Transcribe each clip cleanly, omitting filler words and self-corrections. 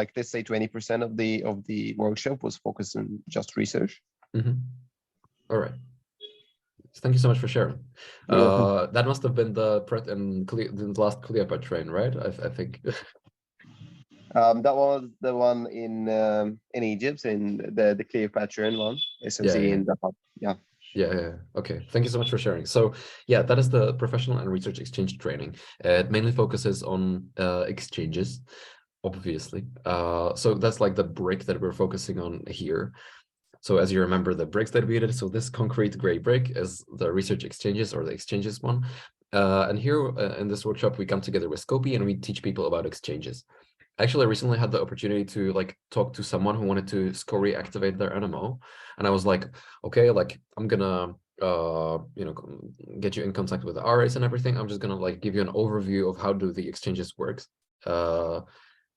like let's say 20% of the workshop was focused on just research. All right. Thank you so much for sharing. That must have been the last Cleopatra train, right? I think. That was the one in Egypt, in the Cleopatra one, essentially in the hub. Yeah. Yeah. Okay. Thank you so much for sharing. So yeah, that is the professional and research exchange training. It mainly focuses on exchanges, obviously. So that's like the brick that we're focusing on here. So as you remember the bricks that we did, so this concrete gray brick is the research exchanges, or the exchanges one. And here in this workshop, we come together with Scopy and we teach people about exchanges. Actually, I recently had the opportunity to like talk to someone who wanted to SCORI activate their NMO, and I was like, okay, like I'm gonna get you in contact with the RAs and everything. I'm just gonna like give you an overview of how do the exchanges works.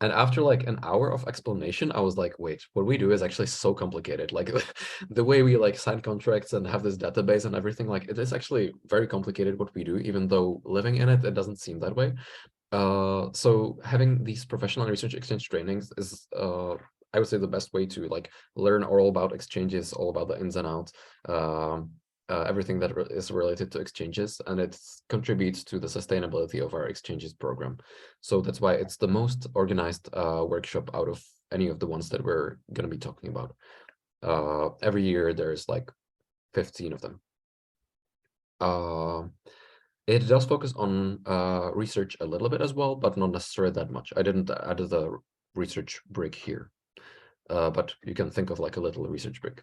And after like an hour of explanation, I was like, wait, what we do is actually so complicated. Like the way we like sign contracts and have this database and everything, like it is actually very complicated what we do, even though living in it, it doesn't seem that way. So having these professional research exchange trainings is, I would say, the best way to like learn all about exchanges, all about the ins and outs, everything that is related to exchanges, and it contributes to the sustainability of our exchanges program. So that's why it's the most organized workshop out of any of the ones that we're going to be talking about. Every year there's like 15 of them. It does focus on research a little bit as well, but not necessarily that much. I didn't add the research brick here, but you can think of like a little research brick.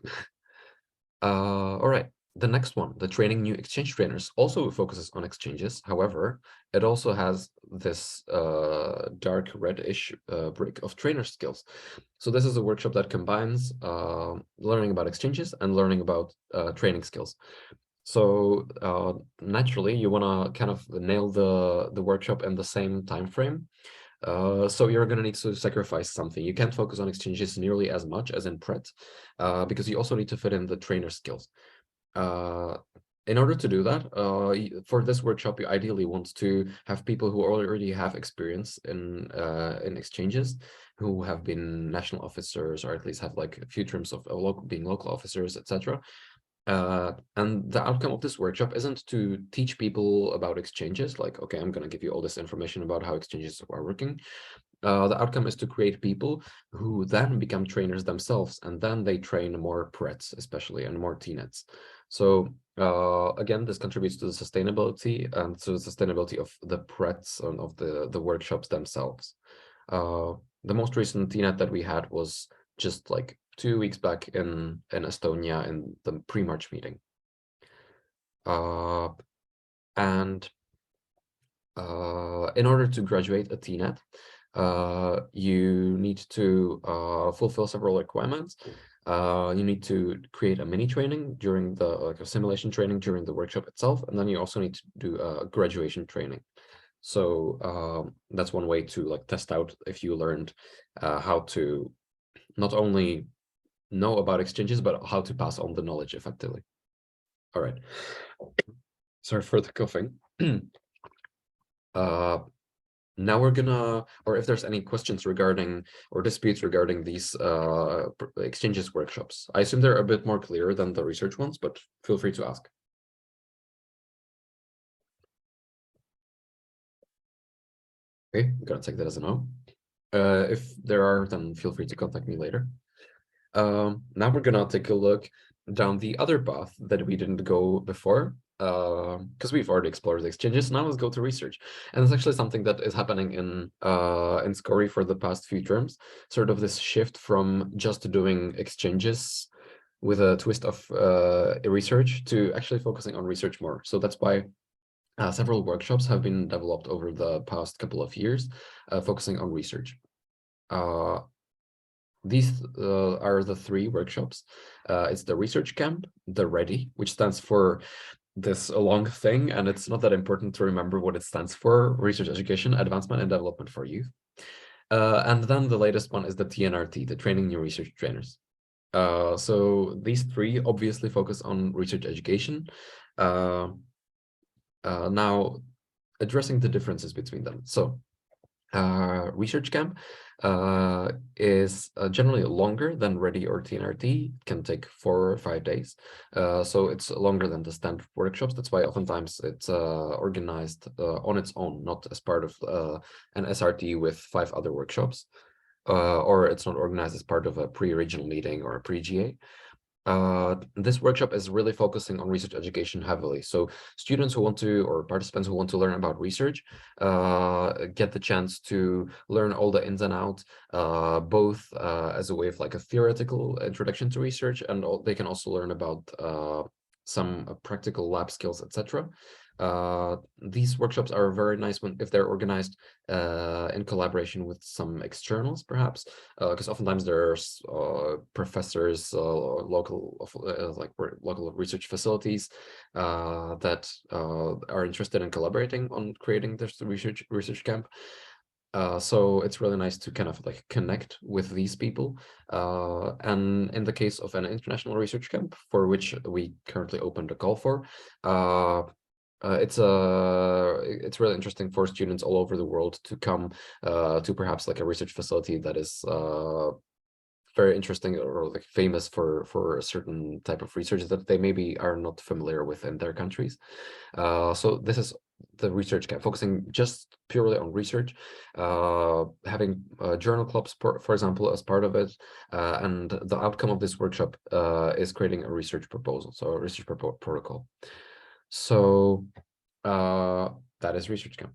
All right, the next one, the training new exchange trainers, also focuses on exchanges. However, it also has this dark reddish brick of trainer skills. So this is a workshop that combines learning about exchanges and learning about training skills. So naturally, you want to kind of nail the workshop in the same time frame. So you're going to need to sacrifice something. You can't focus on exchanges nearly as much as in Pret, because you also need to fit in the trainer skills. In order to do that, for this workshop, you ideally want to have people who already have experience in exchanges, who have been national officers, or at least have like a few terms of being local officers, etc. And the outcome of this workshop isn't to teach people about exchanges, like, okay, I'm going to give you all this information about how exchanges are working. The outcome is to create people who then become trainers themselves, and then they train more Prets, especially, and more TNETs. So again, this contributes to the sustainability and to the sustainability of the Prets and of the workshops themselves. The most recent TNET that we had was just like 2 weeks back in Estonia in the pre-March meeting. And in order to graduate a TNET, you need to fulfill several requirements. You need to create a mini training during the a simulation training during the workshop itself, and then you also need to do a graduation training. So that's one way to like test out if you learned how to not only know about exchanges, but how to pass on the knowledge effectively. All right. Sorry for the coughing. Now we're gonna, or if there's any questions regarding or disputes regarding these exchanges workshops. I assume they're a bit more clear than the research ones, but feel free to ask. Okay, I'm gonna take that as a no. If there are, then feel free to contact me later. Now we're gonna take a look down the other path that we didn't go before, because we've already explored the exchanges. Now let's go to research, and it's actually something that is happening in SCORI for the past few terms. Sort of this shift from just doing exchanges with a twist of research to actually focusing on research more. So that's why several workshops have been developed over the past couple of years, focusing on research. These are the 3 workshops. It's the research camp, the READY, which stands for this long thing, and it's not that important to remember what it stands for: research, education, advancement, and development for youth. And then the latest one is the TNRT, the training new research trainers. So these 3 obviously focus on research education. Now, addressing the differences between them. So research camp is generally longer than Ready or TNRT. It can take 4 or 5 days. So it's longer than the standard workshops. That's why oftentimes it's organized on its own, not as part of an SRT with 5 other workshops. Or it's not organized as part of a pre-regional meeting or a pre-GA. This workshop is really focusing on research education heavily. So students who want to, or participants who want to learn about research, get the chance to learn all the ins and outs, both as a way of like a theoretical introduction to research, and they can also learn about some practical lab skills, etc. These workshops are very nice if they're organized in collaboration with some externals, perhaps, because oftentimes there's professors, local research facilities that are interested in collaborating on creating this research camp. So it's really nice to kind of like connect with these people. And in the case of an international research camp, for which we currently opened a call for, it's really interesting for students all over the world to come to perhaps like a research facility that is very interesting or like famous for a certain type of research that they maybe are not familiar with in their countries. So this is the research camp, focusing just purely on research, having journal clubs, for example, as part of it. And the outcome of this workshop is creating a research proposal, so a research protocol. So that is research camp.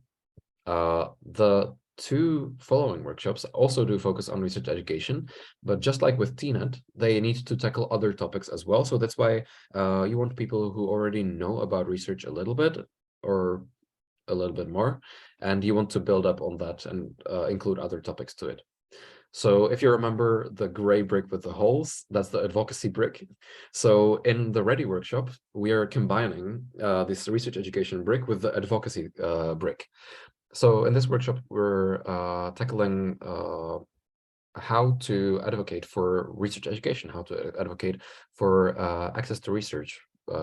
The 2 following workshops also do focus on research education, but just like with TNET, they need to tackle other topics as well. So that's why you want people who already know about research a little bit or a little bit more, and you want to build up on that and include other topics to it. So if you remember the gray brick with the holes, that's the advocacy brick. So in the Ready workshop, we are combining this research education brick with the advocacy brick. So in this workshop, we're tackling how to advocate for research education, how to advocate for access to research,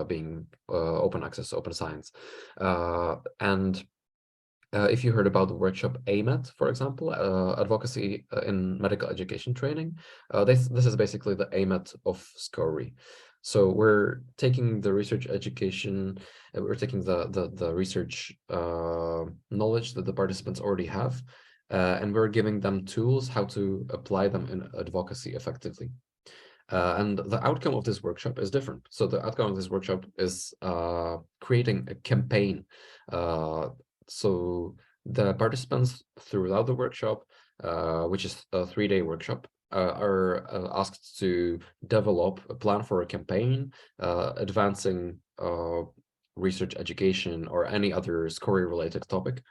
being open access, open science. And if you heard about the workshop AMET, for example, advocacy in medical education training, this is basically the AMET of SCORE. So we're taking the research education, we're taking the research knowledge that the participants already have, and we're giving them tools how to apply them in advocacy effectively. And the outcome of this workshop is different. So the outcome of this workshop is creating a campaign. So the participants throughout the workshop, which is a 3-day workshop, are asked to develop a plan for a campaign, advancing research education or any other SCORE-related topic.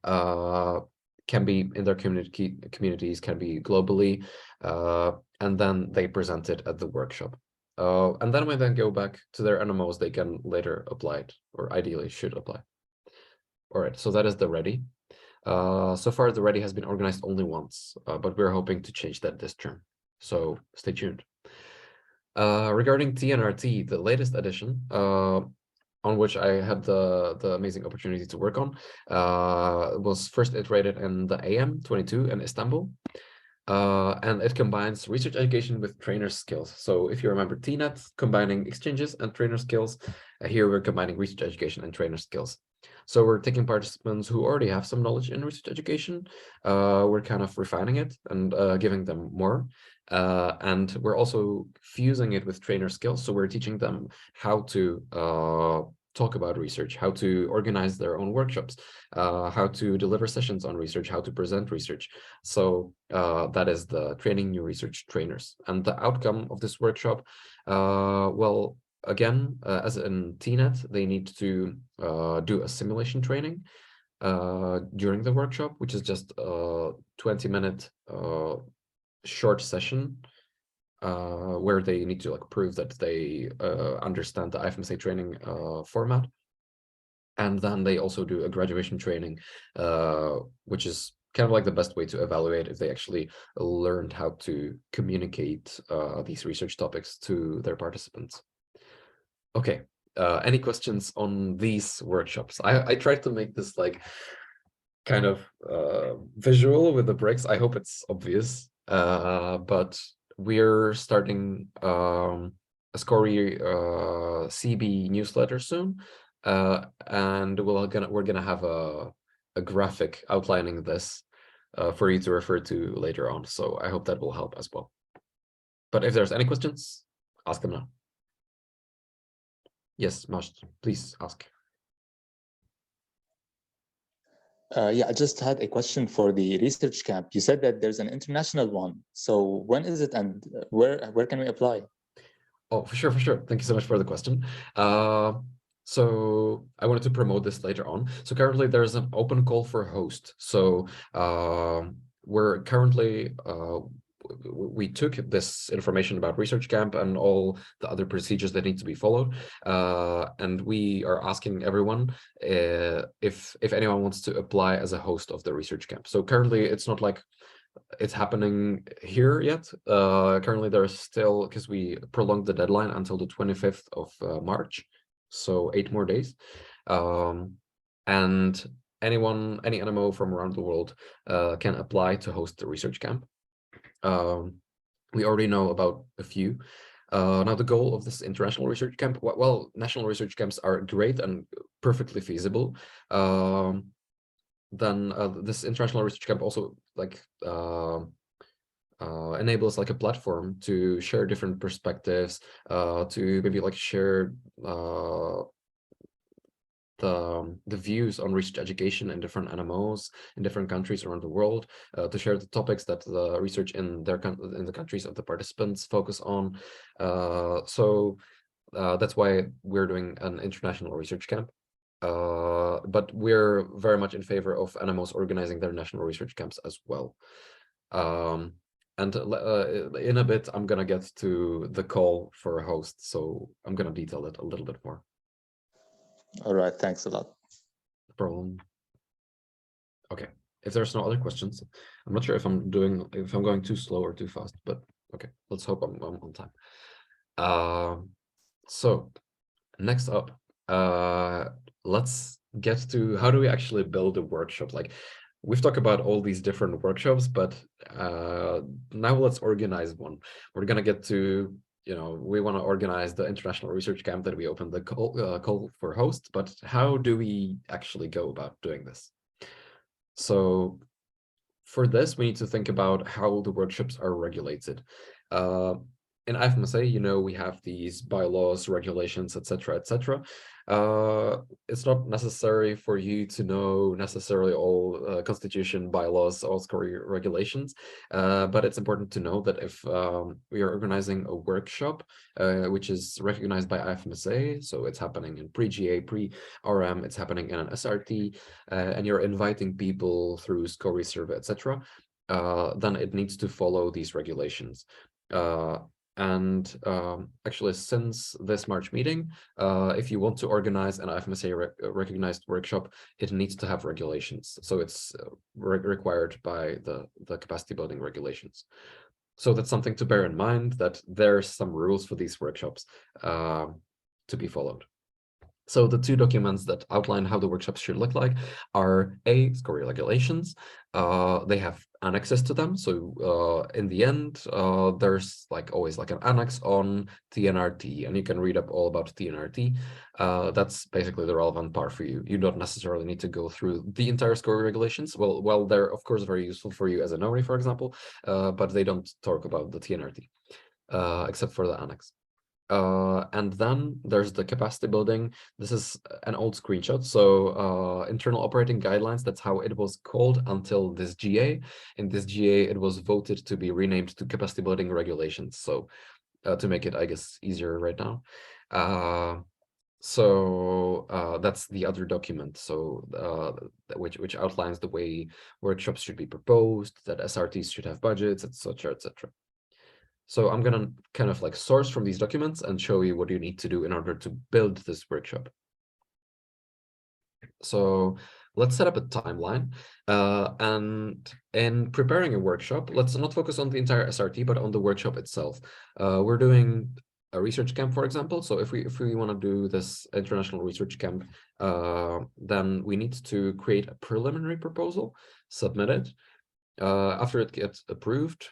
Can be in their communities, can be globally, and then they present it at the workshop. And then when they go back to their NMOs, they can later apply it, or ideally should apply. All right, so that is the Ready. So far, the Ready has been organized only once, but we're hoping to change that this term. So stay tuned. Regarding TNRT, the latest edition, on which I had the amazing opportunity to work on, was first iterated in the AM22 in Istanbul. And it combines research education with trainer skills. So if you remember TNET, combining exchanges and trainer skills, here we're combining research education and trainer skills. So we're taking participants who already have some knowledge in research education, we're kind of refining it and giving them more. And we're also fusing it with trainer skills. So we're teaching them how to talk about research, how to organize their own workshops, how to deliver sessions on research, how to present research. So that is the training new research trainers. And the outcome of this workshop, well, again, as in TNET, they need to do a simulation training during the workshop, which is just a 20-minute short session where they need to like prove that they understand the IFMSA training format. And then they also do a graduation training, which is kind of like the best way to evaluate if they actually learned how to communicate these research topics to their participants. Okay, any questions on these workshops? I tried to make this like kind of visual with the bricks. I hope it's obvious, but we're starting a Scori CB newsletter soon, and we're gonna have a graphic outlining this for you to refer to later on. So I hope that will help as well. But if there's any questions, ask them now. Yes, Majd, please ask. Yeah, I just had a question for the research camp. You said that there's an international one. So when is it, and where can we apply? Oh, for sure, for sure. Thank you so much for the question. So I wanted to promote this later on. So currently there's an open call for host. So we're currently we took this information about research camp and all the other procedures that need to be followed, and we are asking everyone if anyone wants to apply as a host of the research camp. So currently it's not like it's happening here yet. Currently there's still, because we prolonged the deadline until the 25th of March, so 8 more days, and any NMO from around the world can apply to host the research camp. We already know about a few. Now the goal of this international research camp, well, national research camps are great and perfectly feasible. Then this international research camp also like enables like a platform to share different perspectives, to maybe like share the views on research education in different NMOs in different countries around the world, to share the topics that the research in the countries of the participants focus on. So that's why we're doing an international research camp. But we're very much in favor of NMOs organizing their national research camps as well. And in a bit, I'm gonna get to the call for a host, so I'm gonna detail it a little bit more. All right, thanks a lot. No problem. Okay, if there's no other questions, I'm not sure if I'm going too slow or too fast, but okay, let's hope I'm on time. So next up, let's get to how do we actually build a workshop. Like, we've talked about all these different workshops, but now let's organize one. We're gonna get to, we want to organize the international research camp that we opened the call for host, but how do we actually go about doing this? So for this, we need to think about how the workshops are regulated. In IFMSA, we have these bylaws, regulations, etc., etc. It's not necessary for you to know necessarily all constitution, bylaws, all Scori regulations, but it's important to know that if we are organizing a workshop, which is recognized by IFMSA, so it's happening in pre-GA, pre-RM, it's happening in an SRT, and you're inviting people through Scori survey, etc., then it needs to follow these regulations. And actually, since this March meeting, if you want to organize an IFMSA recognized workshop, it needs to have regulations. So it's required by the capacity building regulations. So that's something to bear in mind, that there's some rules for these workshops to be followed. So the two documents that outline how the workshops should look like are Scori regulations. They have annexes to them. So in the end, there's like always like an annex on TNRT, and you can read up all about TNRT. That's basically the relevant part for you. You don't necessarily need to go through the entire Scori regulations. Well, they're of course very useful for you as a notary, for example, but they don't talk about the TNRT, except for the annex. And then there's the capacity building. This is an old screenshot. So internal operating guidelines, that's how it was called until this GA. In this GA, it was voted to be renamed to capacity building regulations. So to make it, I guess, easier right now. So that's the other document. So which outlines the way workshops should be proposed, that SRTs should have budgets, etc., etc. So I'm gonna kind of like source from these documents and show you what you need to do in order to build this workshop. So let's set up a timeline. And in preparing a workshop, let's not focus on the entire SRT, but on the workshop itself. We're doing a research camp, for example. So if we want to do this international research camp, then we need to create a preliminary proposal, submit it. After it gets approved,